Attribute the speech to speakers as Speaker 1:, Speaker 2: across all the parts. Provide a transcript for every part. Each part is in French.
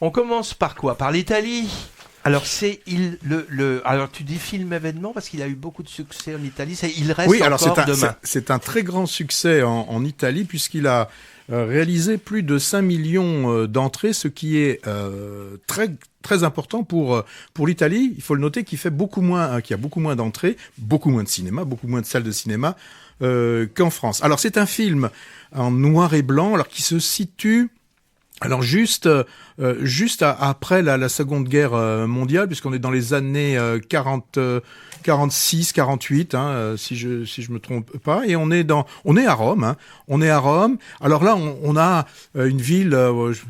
Speaker 1: On commence par quoi? Par l'Italie. Alors alors tu dis film événement parce qu'il a eu beaucoup de succès en Italie. Il reste
Speaker 2: Oui, alors
Speaker 1: encore demain.
Speaker 2: c'est un très grand succès en Italie puisqu'il a réalisé plus de 5 millions d'entrées, ce qui est très très important pour l'Italie. Il faut le noter qu'il fait beaucoup moins, qu'il y a beaucoup moins d'entrées, beaucoup moins de cinéma, beaucoup moins de salles de cinéma qu'en France. Alors c'est un film en noir et blanc, alors qui se situe juste après la Seconde Guerre mondiale, puisqu'on est dans les années 46, 48, si je me trompe pas, et on est à Rome, on est à Rome. Alors là, on a une ville,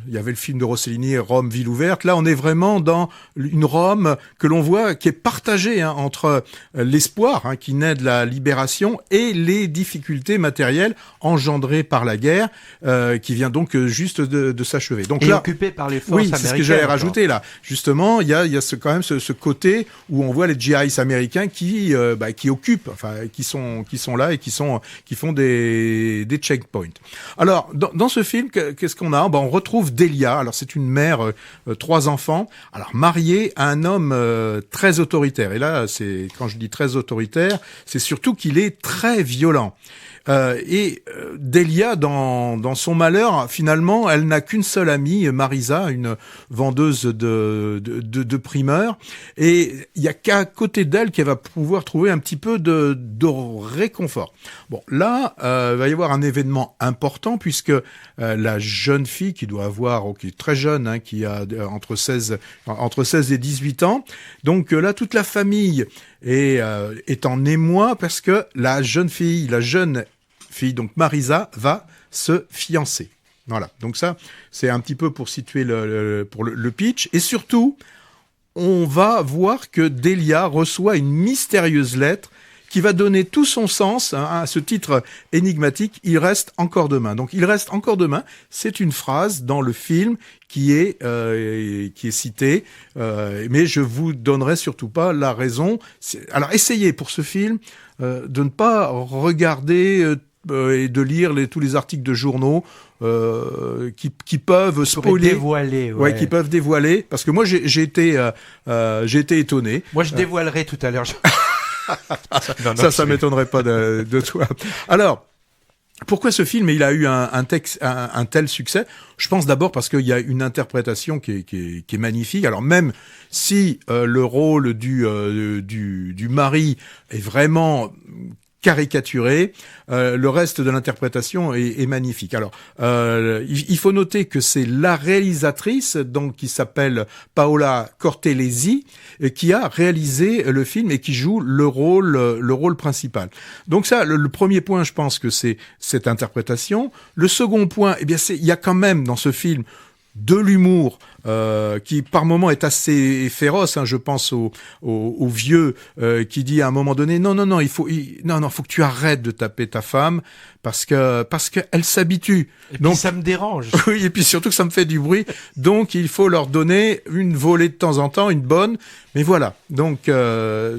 Speaker 2: il y avait le film de Rossellini, Rome, ville ouverte. Là, on est vraiment dans une Rome que l'on voit qui est partagée entre l'espoir qui naît de la libération et les difficultés matérielles engendrées par la guerre, qui vient donc juste de s'achever. Donc là,
Speaker 1: occupé par les forces
Speaker 2: oui,
Speaker 1: américaines.
Speaker 2: c'est ce que j'allais rajouter là. Justement, il y a quand même ce côté où on voit les GIs américains qui occupent, qui sont là et qui font des checkpoints. Alors, dans ce film, qu'est-ce qu'on a? On retrouve Delia. Alors, c'est une mère, 3 enfants. Alors, mariée à un homme très autoritaire. Et là, quand je dis très autoritaire, c'est surtout qu'il est très violent. Delia, dans son malheur, finalement, elle n'a qu'une seule amie, Marisa, une vendeuse de primeurs, et il y a qu'à côté d'elle qu'elle va pouvoir trouver un petit peu de réconfort. Bon, là, il va y avoir un événement important puisque la jeune fille qui doit avoir, qui est très jeune, qui a entre 16 et 18 ans, donc là, toute la famille est en émoi parce que la jeune fille, donc Marisa, va se fiancer. Voilà. Donc ça, c'est un petit peu pour situer le pitch. Et surtout, on va voir que Delia reçoit une mystérieuse lettre qui va donner tout son sens à ce titre énigmatique. Il reste encore demain. Donc, il reste encore demain. C'est une phrase dans le film qui est citée, mais je vous donnerai surtout pas la raison. Alors, essayez pour ce film de ne pas regarder et de lire tous les articles de journaux qui peuvent spoiler, qui peuvent dévoiler. Parce que moi, j'ai été étonné.
Speaker 1: Moi, je dévoilerai tout à l'heure.
Speaker 2: Ça m'étonnerait pas de toi. Alors, pourquoi ce film il a eu un tel succès? Je pense d'abord parce qu'il y a une interprétation qui est magnifique. Alors même si le rôle du mari est vraiment caricaturé, le reste de l'interprétation est magnifique. Alors, il faut noter que c'est la réalisatrice, donc qui s'appelle Paola Cortellesi, qui a réalisé le film et qui joue le rôle principal. Donc ça, le premier point, je pense que c'est cette interprétation. Le second point, il y a quand même dans ce film de l'humour qui par moment est assez féroce. Je pense au vieux qui dit à un moment donné non, il faut que tu arrêtes de taper ta femme parce que elle s'habitue.
Speaker 1: Et puis ça me dérange.
Speaker 2: Oui, et puis surtout que ça me fait du bruit. Donc il faut leur donner une volée de temps en temps, une bonne. Mais voilà. Donc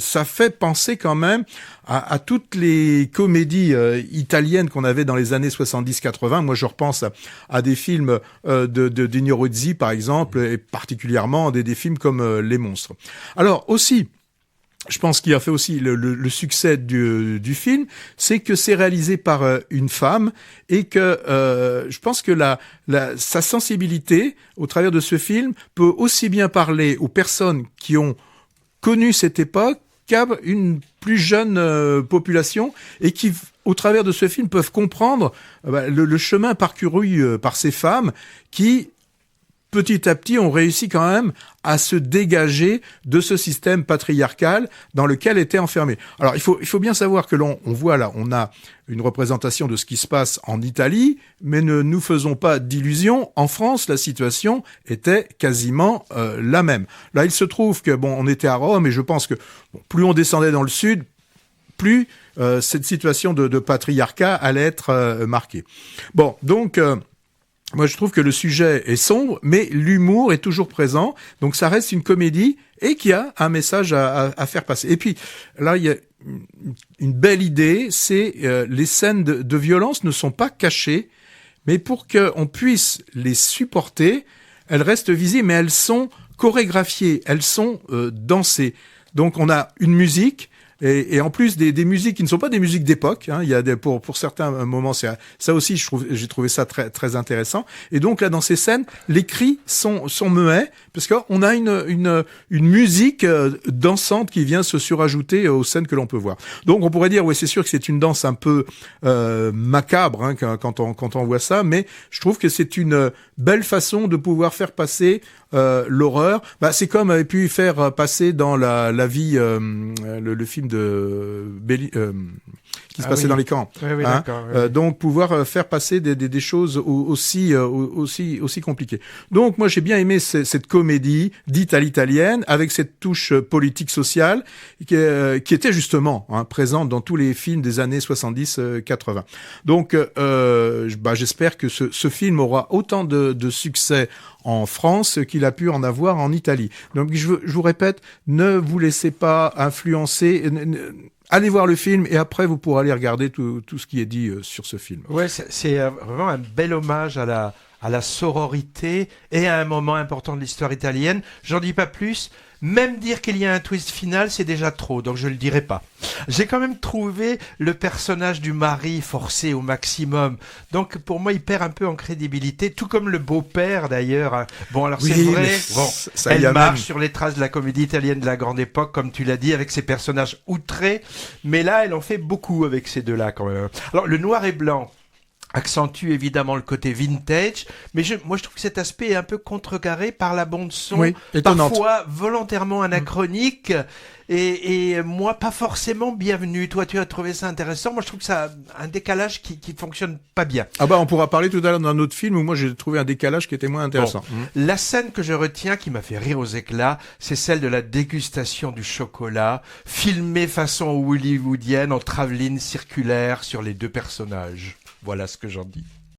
Speaker 2: ça fait penser quand même à toutes les comédies italiennes qu'on avait dans les années 70-80. Moi, je repense à des films de Nino Ruzzi, par exemple, et particulièrement des films comme Les Monstres. Alors aussi, je pense qu'il a fait aussi le succès du film, c'est que c'est réalisé par une femme et que je pense que sa sensibilité au travers de ce film peut aussi bien parler aux personnes qui ont connu cette époque qu'à une plus jeune population et qui, au travers de ce film, peuvent comprendre le chemin parcouru par ces femmes qui, petit à petit, ont réussi quand même à se dégager de ce système patriarcal dans lequel étaient enfermés. Alors, il faut bien savoir que on voit là, on a une représentation de ce qui se passe en Italie, mais ne nous faisons pas d'illusions. En France, la situation était quasiment la même. Là, il se trouve que, on était à Rome et je pense que plus on descendait dans le sud, plus cette situation de patriarcat allait être marquée. Bon, donc... moi, je trouve que le sujet est sombre, mais l'humour est toujours présent. Donc, ça reste une comédie et qui a un message à faire passer. Et puis, là, il y a une belle idée, c'est les scènes de violence ne sont pas cachées, mais pour qu'on puisse les supporter, elles restent visibles, mais elles sont chorégraphiées, elles sont dansées. Donc on a une musique. Et en plus des musiques qui ne sont pas des musiques d'époque, hein, il y a pour certains moments, ça aussi j'ai trouvé ça très très intéressant. Et donc là dans ces scènes, les cris sont muets parce qu'on a une musique dansante qui vient se surajouter aux scènes que l'on peut voir. Donc on pourrait dire oui, c'est sûr que c'est une danse un peu macabre hein, quand on voit ça, mais je trouve que c'est une belle façon de pouvoir faire passer l'horreur. C'est comme avait pu faire passer dans la vie le film de qui se passait dans les camps.
Speaker 1: Oui,
Speaker 2: hein.
Speaker 1: D'accord. Oui.
Speaker 2: Donc pouvoir faire passer des choses aussi compliquées. Donc moi j'ai bien aimé cette comédie dite à l'italienne avec cette touche politique sociale qui était justement présente dans tous les films des années 70-80. Donc j'espère que ce film aura autant de succès en France qu'il a pu en avoir en Italie. Donc je vous répète, ne vous laissez pas influencer. Allez voir le film et après vous pourrez aller regarder tout ce qui est dit sur ce film.
Speaker 1: Ouais, c'est vraiment un bel hommage à la sororité et à un moment important de l'histoire italienne. J'en dis pas plus. Même dire qu'il y a un twist final, c'est déjà trop, donc je le dirai pas. J'ai quand même trouvé le personnage du mari forcé au maximum. Donc pour moi, il perd un peu en crédibilité, tout comme le beau-père d'ailleurs. Bon, alors c'est vrai, elle marche sur les traces de la comédie italienne de la grande époque, comme tu l'as dit, avec ses personnages outrés. Mais là, elle en fait beaucoup avec ces deux-là quand même. Alors le noir et blanc accentue évidemment le côté vintage, mais moi je trouve que cet aspect est un peu contrecarré par la bande son, parfois volontairement anachronique et moi pas forcément bienvenue. Toi tu as trouvé ça intéressant, moi je trouve que ça a un décalage qui fonctionne pas bien.
Speaker 2: On pourra parler tout à l'heure d'un autre film où moi j'ai trouvé un décalage qui était moins intéressant.
Speaker 1: La scène que je retiens qui m'a fait rire aux éclats, c'est celle de la dégustation du chocolat, filmée façon hollywoodienne en travelling circulaire sur les deux personnages. Voilà ce que j'en dis.